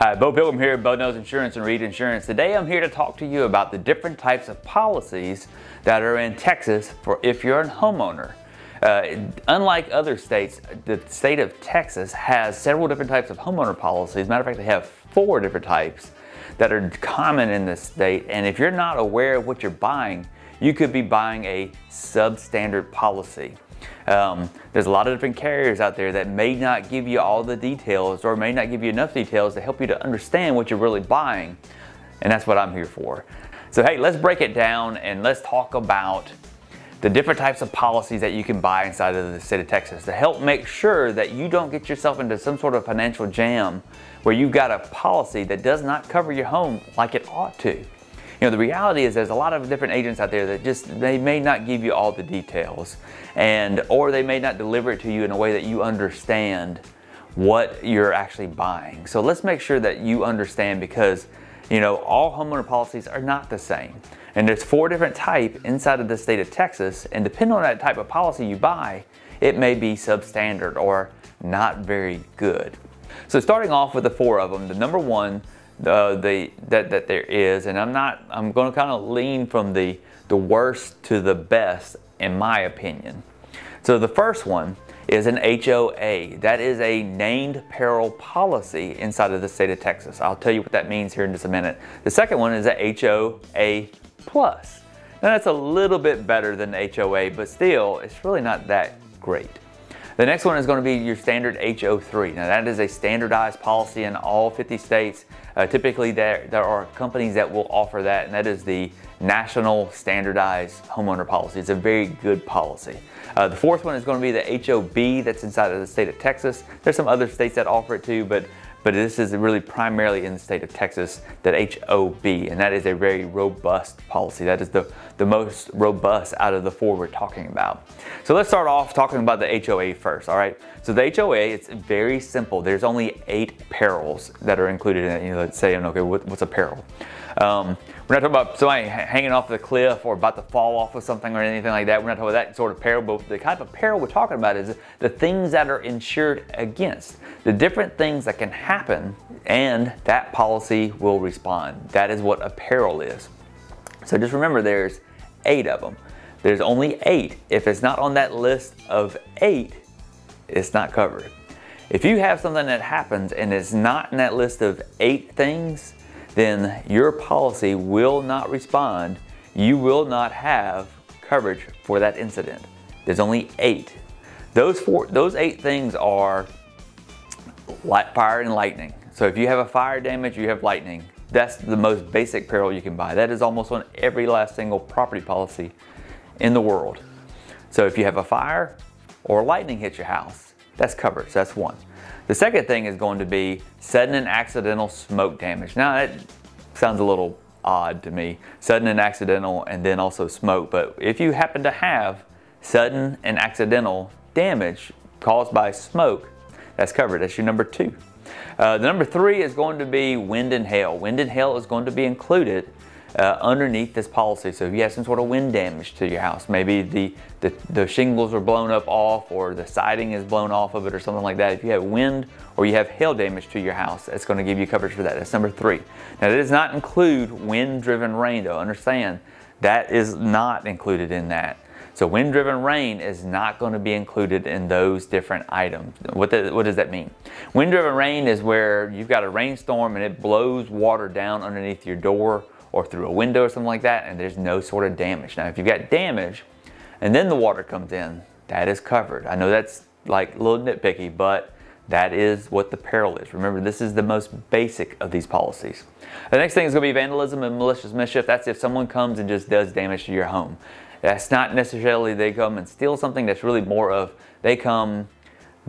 Hi, Bo Pilgrim here at Bo Knows Insurance and Reed Insurance. Today I'm here to talk to you about the different types of policies that are in Texas for if you're a homeowner. Unlike other states, the state of Texas has several different types of homeowner policies. Matter of fact, they have 4 different types that are common in this state. And if you're not aware of what you're buying, you could be buying a substandard policy. There's a lot of different carriers out there that may not give you all the details or may not give you enough details to help you to understand what you're really buying. And that's what I'm here for. So hey, let's break it down and let's talk about the different types of policies that you can buy inside of the state of Texas to help make sure that you don't get yourself into some sort of financial jam where you've got a policy that does not cover your home like it ought to. You know, the reality is there's a lot of different agents out there that they may not give you all the details or they may not deliver it to you in a way that you understand what you're actually buying. So let's make sure that you understand, because you know, all homeowner policies are not the same. And there's 4 different types inside of the state of Texas, and depending on that type of policy you buy, it may be substandard or not very good. So starting off with the 4 of them, the number one that there is, and I'm going to kind of lean from the worst to the best in my opinion. So the first one is an HOA. That is a named peril policy inside of the state of Texas. I'll tell you what that means here in just a minute. The second one is a HOA plus. Now that's a little bit better than the HOA, but still it's really not that great. The next one is going to be your standard HO3. Now that is a standardized policy in all 50 states. Typically there are companies that will offer that, and that is the National Standardized Homeowner Policy. It's a very good policy. The fourth one is going to be the HOB. That's inside of the state of Texas. There's some other states that offer it too, but this is really primarily in the state of Texas, that HOB, and that is a very robust policy. That is the most robust out of the 4 we're talking about. So let's start off talking about the HOA first, all right? So the HOA, it's very simple. There's only 8 perils that are included in it. You know, let's say, okay, what's a peril? We're not talking about somebody hanging off the cliff or about to fall off of something or anything like that. We're not talking about that sort of peril, but the type of peril we're talking about is the things that are insured against, the different things that can happen, and that policy will respond. That is what a peril is. So just remember, there's 8 of them. There's only 8. If it's not on that list of 8, it's not covered. If you have something that happens and it's not in that list of 8 things, then your policy will not respond. You will not have coverage for that incident. There's only 8. Those 8 things are fire and lightning. So if you have a fire damage, you have lightning. That's the most basic peril you can buy. That is almost on every last single property policy in the world. So if you have a fire or lightning hits your house, that's covered. So that's one. The second thing is going to be sudden and accidental smoke damage. Now that sounds a little odd to me, sudden and accidental and then also smoke. But if you happen to have sudden and accidental damage caused by smoke, that's covered. That's your number 2. The number 3 is going to be wind and hail. Wind and hail is going to be included underneath this policy. So if you have some sort of wind damage to your house, maybe the shingles are blown up off or the siding is blown off of it or something like that. If you have wind or you have hail damage to your house, it's going to give you coverage for that. That's number 3. Now that does not include wind-driven rain though. Understand, that is not included in that. So wind-driven rain is not going to be included in those different items. What does that mean? Wind-driven rain is where you've got a rainstorm and it blows water down underneath your door or through a window or something like that, and there's no sort of damage. Now, if you've got damage and then the water comes in, that is covered. I know that's like a little nitpicky, but that is what the peril is. Remember, this is the most basic of these policies. The next thing is going to be vandalism and malicious mischief. That's if someone comes and just does damage to your home. That's not necessarily they come and steal something. That's really more of they come,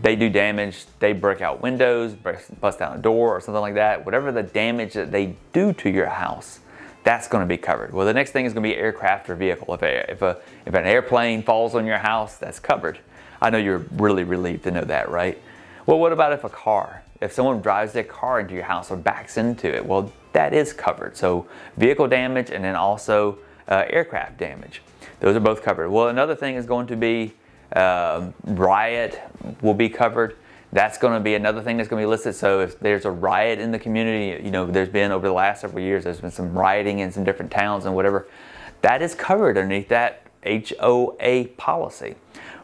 they do damage, they break out windows, bust down a door or something like that. Whatever the damage that they do to your house, that's going to be covered. Well, the next thing is going to be aircraft or vehicle. If an airplane falls on your house, that's covered. I know you're really relieved to know that, right? Well, what about if a car? If someone drives their car into your house or backs into it, well, that is covered. So vehicle damage and then also aircraft damage. Those are both covered. Well, another thing is going to be riot will be covered. That's going to be another thing that's going to be listed. So if there's a riot in the community, you know, there's been over the last several years, there's been some rioting in some different towns and whatever, that is covered underneath that HOA policy.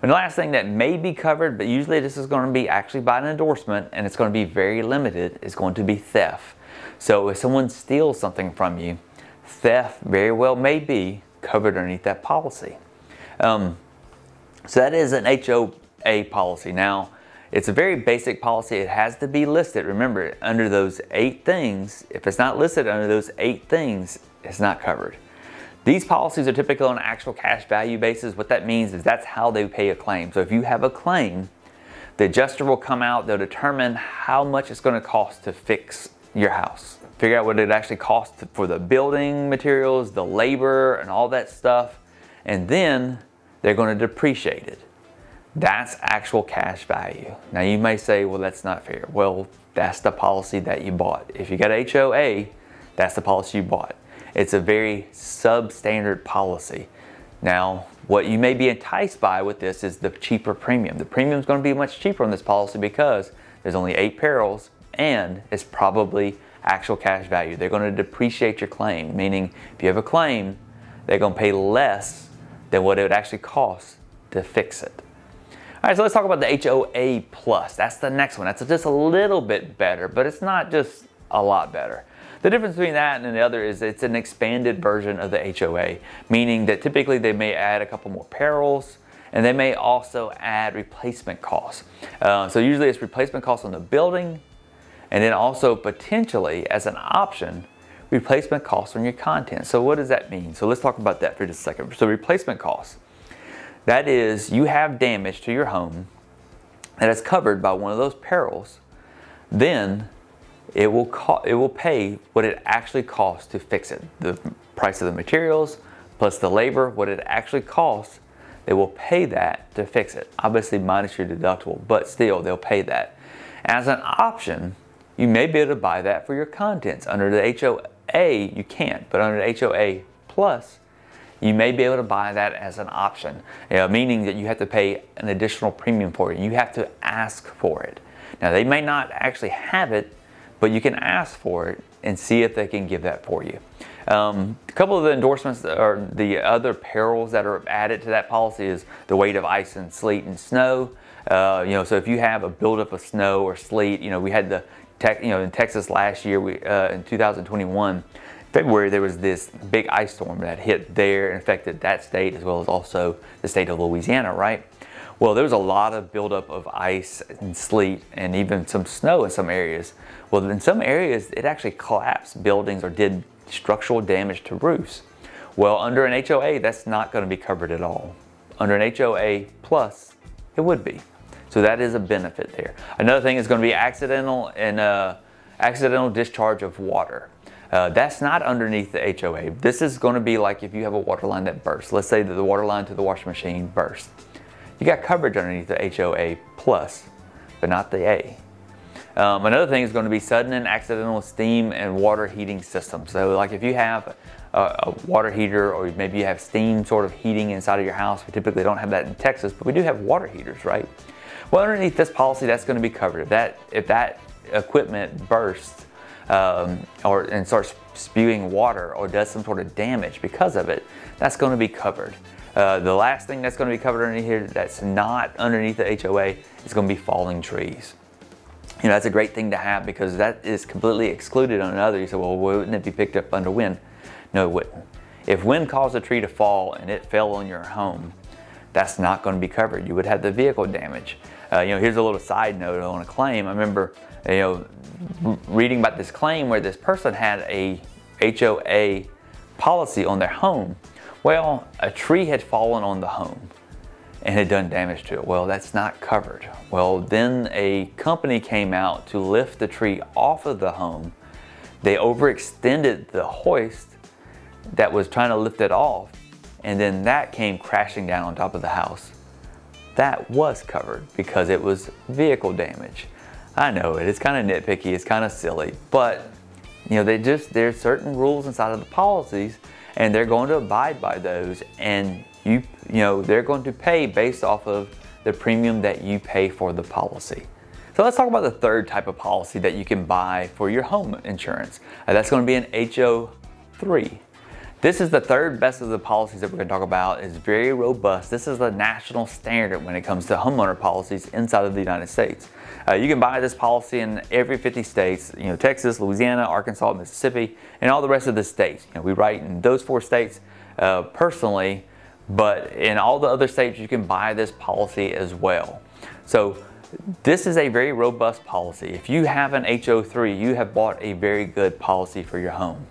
And the last thing that may be covered, but usually this is going to be actually by an endorsement, and it's going to be very limited, is going to be theft. So if someone steals something from you, theft very well may be covered underneath that policy. So that is an HOA policy. Now, it's a very basic policy. It has to be listed. Remember, under those 8 things, if it's not listed under those 8 things, it's not covered. These policies are typically on an actual cash value basis. What that means is that's how they pay a claim. So if you have a claim, the adjuster will come out, they'll determine how much it's going to cost to fix your house. Figure out what it actually costs for the building materials, the labor, and all that stuff. And then they're going to depreciate it. That's actual cash value. Now you may say, well, that's not fair. Well, that's the policy that you bought. If you got HOA, that's the policy you bought. It's a very substandard policy. Now, what you may be enticed by with this is the cheaper premium. The premium is going to be much cheaper on this policy because there's only 8 perils and it's probably actual cash value. They're going to depreciate your claim, meaning if you have a claim, they're going to pay less than what it would actually cost to fix it. All right, so let's talk about the HOA Plus. That's the next one. That's just a little bit better, but it's not just a lot better. The difference between that and the other is it's an expanded version of the HOA, meaning that typically they may add a couple more perils and they may also add replacement costs. So usually it's replacement costs on the building and then also potentially as an option, replacement costs on your content. So what does that mean? So let's talk about that for just a second. So replacement costs, that is you have damage to your home that is covered by one of those perils, then it will pay what it actually costs to fix it. The price of the materials plus the labor, what it actually costs, they will pay that to fix it. Obviously minus your deductible, but still they'll pay that. As an option, you may be able to buy that for your contents. Under the HOA, you can't, but under the HOA Plus, you may be able to buy that as an option, meaning that you have to pay an additional premium for it. You have to ask for it. Now they may not actually have it, but you can ask for it and see if they can give that for you. A couple of the endorsements or the other perils that are added to that policy is the weight of ice and sleet and snow. So if you have a buildup of snow or sleet, we had in Texas last year, in 2021, February, there was this big ice storm that hit there and affected that state as well as also the state of Louisiana, right? Well, there was a lot of buildup of ice and sleet and even some snow in some areas. Well, in some areas, it actually collapsed buildings or did structural damage to roofs. Well, under an HOA, that's not going to be covered at all. Under an HOA Plus, it would be. So that is a benefit there. Another thing is going to be accidental discharge of water. That's not underneath the HOA. This is going to be like if you have a water line that bursts. Let's say that the water line to the washing machine bursts. You got coverage underneath the HOA Plus, but not the A. Another thing is going to be sudden and accidental steam and water heating systems. So like if you have a water heater or maybe you have steam sort of heating inside of your house, we typically don't have that in Texas, but we do have water heaters, right? Well, underneath this policy, that's going to be covered. If that equipment bursts and starts spewing water or does some sort of damage because of it, that's going to be covered. The last thing that's going to be covered underneath here that's not underneath the HOA is going to be falling trees. That's a great thing to have because that is completely excluded on another. You say, well, wouldn't it be picked up under wind? No, it wouldn't. If wind caused a tree to fall and it fell on your home, that's not going to be covered. You would have the vehicle damage. Here's a little side note on a claim. I remember, reading about this claim where this person had a HOA policy on their home. Well, a tree had fallen on the home and had done damage to it. Well, that's not covered. Well, then a company came out to lift the tree off of the home. They overextended the hoist that was trying to lift it off, and then that came crashing down on top of the house. That was covered because it was vehicle damage. I know it's kind of nitpicky, it's kind of silly, but there's certain rules inside of the policies and they're going to abide by those, and they're going to pay based off of the premium that you pay for the policy. So let's talk about the third type of policy that you can buy for your home insurance. That's going to be an HO3. This is the third best of the policies that we're going to talk about. It's very robust. This is the national standard when it comes to homeowner policies inside of the United States. You can buy this policy in every 50 states, Texas, Louisiana, Arkansas, Mississippi, and all the rest of the states. We write in those 4 states personally, but in all the other states you can buy this policy as well. So this is a very robust policy. If you have an HO3, you have bought a very good policy for your home.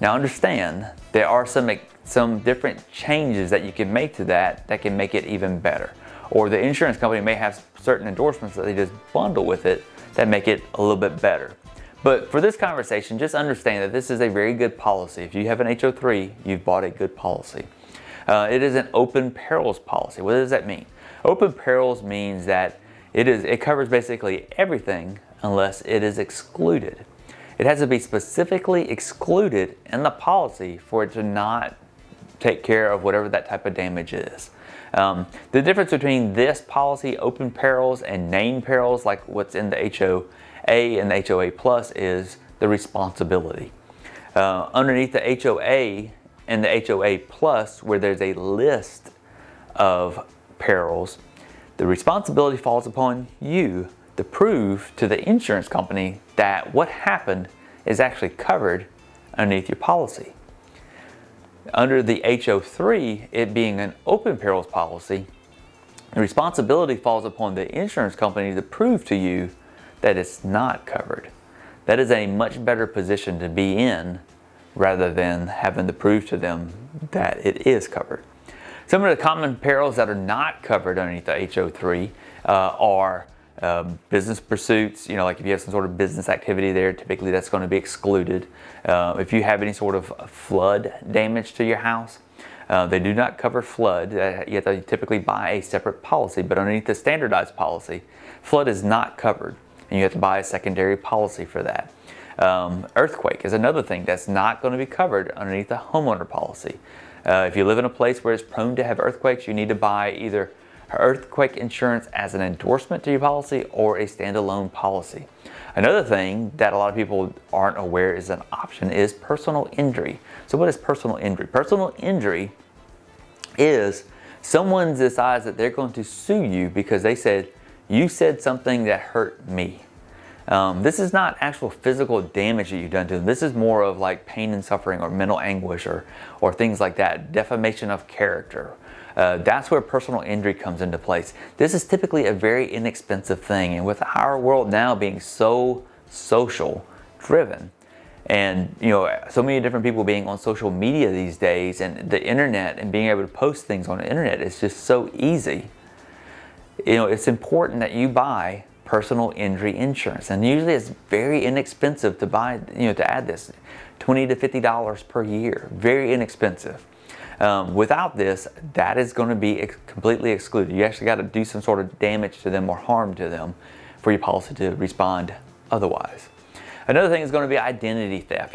Now understand, there are some different changes that you can make to that can make it even better. Or the insurance company may have certain endorsements that they just bundle with it that make it a little bit better. But for this conversation, just understand that this is a very good policy. If you have an HO3, you've bought a good policy. It is an open perils policy. What does that mean? Open perils means that it covers basically everything unless it is excluded. It has to be specifically excluded in the policy for it to not take care of whatever that type of damage is. The difference between this policy, open perils, and named perils, like what's in the HOA and the HOA Plus, is the responsibility. Underneath the HOA and the HOA Plus, where there's a list of perils, the responsibility falls upon you to prove to the insurance company that what happened is actually covered underneath your policy. Under the HO3, it being an open perils policy, the responsibility falls upon the insurance company to prove to you that it's not covered. That is a much better position to be in rather than having to prove to them that it is covered. Some of the common perils that are not covered underneath the HO3 are business pursuits, like if you have some sort of business activity there, typically that's going to be excluded. If you have any sort of flood damage to your house, they do not cover flood. You have to typically buy a separate policy, but underneath the standardized policy, flood is not covered, and you have to buy a secondary policy for that. Earthquake is another thing that's not going to be covered underneath the homeowner policy. If you live in a place where it's prone to have earthquakes, you need to buy either earthquake insurance as an endorsement to your policy or a standalone policy. Another thing that a lot of people aren't aware is an option is personal injury. So what is personal injury? Personal injury is someone decides that they're going to sue you because they said, you said something that hurt me. This is not actual physical damage that you've done to them. This is more of like pain and suffering or mental anguish or things like that, defamation of character. That's where personal injury comes into place. This is typically a very inexpensive thing, and with our world now being so social driven, and so many different people being on social media these days, and the internet and being able to post things on the internet is just so easy. It's important that you buy personal injury insurance, and usually it's very inexpensive to buy, to add this, $20 to $50 per year, very inexpensive. Without this, that is going to be completely excluded. You actually got to do some sort of damage to them or harm to them for your policy to respond otherwise. Another thing is going to be identity theft.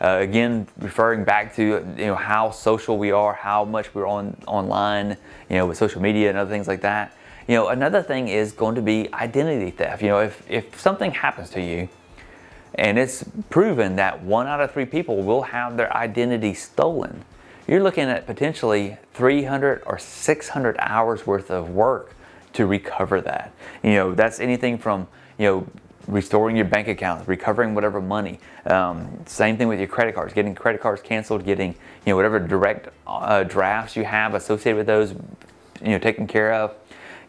Again, referring back to how social we are, how much we're online, with social media and other things like that. Another thing is going to be identity theft. If something happens to you and it's proven that 1 out of 3 people will have their identity stolen, you're looking at potentially 300 or 600 hours worth of work to recover that. That's anything from, restoring your bank accounts, recovering whatever money. Same thing with your credit cards, getting credit cards canceled, getting, whatever direct drafts you have associated with those, taken care of.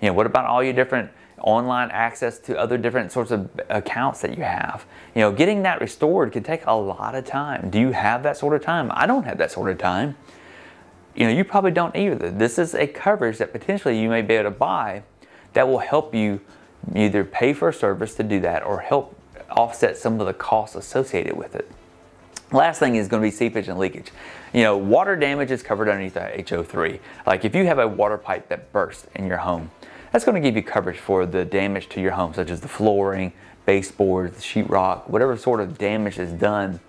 What about all your different online access to other different sorts of accounts that you have? Getting that restored can take a lot of time. Do you have that sort of time? I don't have that sort of time. You probably don't either. This is a coverage that potentially you may be able to buy that will help you either pay for a service to do that or help offset some of the costs associated with it. Last thing is going to be seepage and leakage. Water damage is covered underneath the HO3. Like if you have a water pipe that bursts in your home, that's going to give you coverage for the damage to your home, such as the flooring, baseboards, sheetrock, whatever sort of damage is done.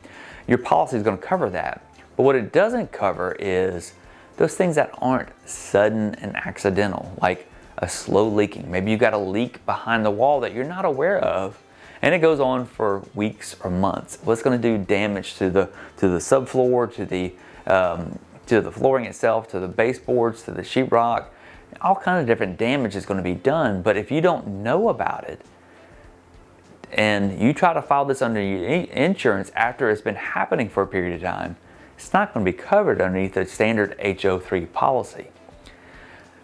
Your policy is going to cover that. But what it doesn't cover is those things that aren't sudden and accidental, like a slow leaking. Maybe you got a leak behind the wall that you're not aware of, and it goes on for weeks or months. Well, it's going to do damage to the subfloor, to the flooring itself, to the baseboards, to the sheetrock. All kinds of different damage is going to be done. But if you don't know about it, and you try to file this under your insurance after it's been happening for a period of time, it's not going to be covered underneath the standard HO3 policy.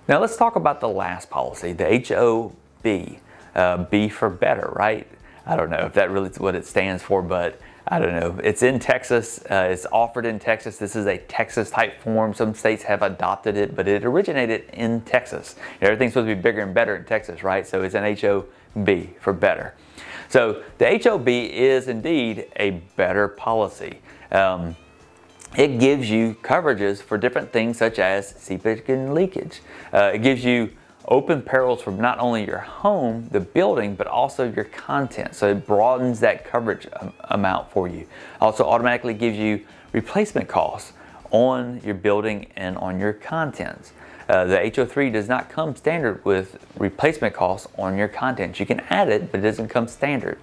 Now let's talk about the last policy, the HOB, B for better, right? I don't know if that really is what it stands for, but I don't know. It's in Texas. It's offered in Texas. This is a Texas type form. Some states have adopted it, but it originated in Texas. Everything's supposed to be bigger and better in Texas, right? So it's an HOB for better. So the HOB is indeed a better policy. It gives you coverages for different things such as seepage and leakage. It gives you open perils from not only your home, the building, but also your content. So it broadens that coverage amount for you. Also automatically gives you replacement costs on your building and on your contents. The HO3 does not come standard with replacement costs on your contents. You can add it, but it doesn't come standard.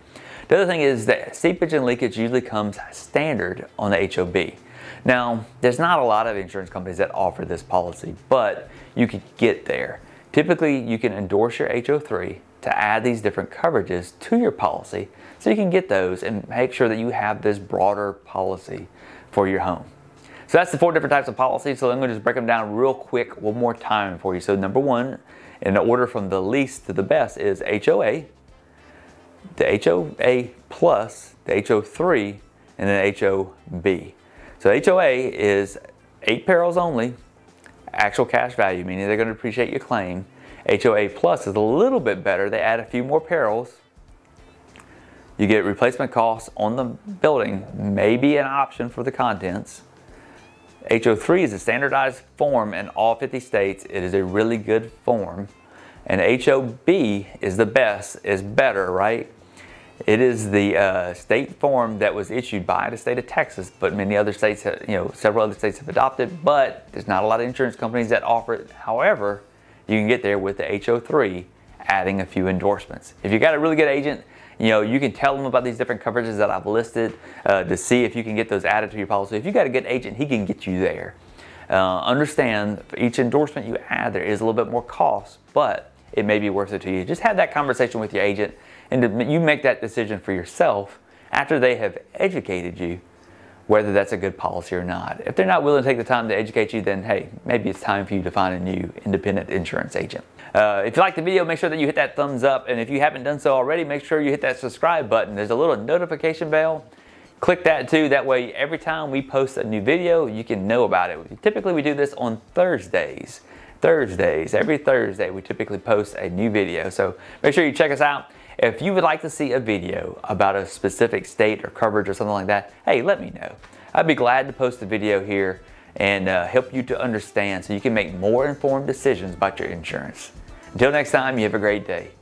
The other thing is that seepage and leakage usually comes standard on the HOB. Now, there's not a lot of insurance companies that offer this policy, but you could get there. Typically, you can endorse your HO3 to add these different coverages to your policy so you can get those and make sure that you have this broader policy for your home. So that's the 4 different types of policies. So I'm going to just break them down real quick one more time for you. So number 1, in the order from the least to the best, is HOA, the HOA plus, the HO3, and then HOB. So HOA is 8 perils only, actual cash value, meaning they're going to appreciate your claim. HOA plus is a little bit better. They add a few more perils. You get replacement costs on the building, maybe an option for the contents. HO3 is a standardized form in all 50 states. It is a really good form. And HOB is the best, is better, right? It is the state form that was issued by the state of Texas, but many other states, several other states have adopted, but there's not a lot of insurance companies that offer it. However, you can get there with the HO3, adding a few endorsements. If you got a really good agent, you can tell them about these different coverages that I've listed to see if you can get those added to your policy. If you got a good agent, he can get you there. Understand, for each endorsement you add, there is a little bit more cost, but it may be worth it to you. Just have that conversation with your agent, and you make that decision for yourself after they have educated you whether that's a good policy or not. If they're not willing to take the time to educate you, then hey, maybe it's time for you to find a new independent insurance agent. If you like the video, make sure that you hit that thumbs up, and if you haven't done so already, make sure you hit that subscribe button. There's a little notification bell. Click that too. That way, every time we post a new video, you can know about it. Typically, we do this on Thursdays. Every Thursday, we typically post a new video. So make sure you check us out. If you would like to see a video about a specific state or coverage or something like that, hey, let me know. I'd be glad to post a video here and help you to understand so you can make more informed decisions about your insurance. Until next time, you have a great day.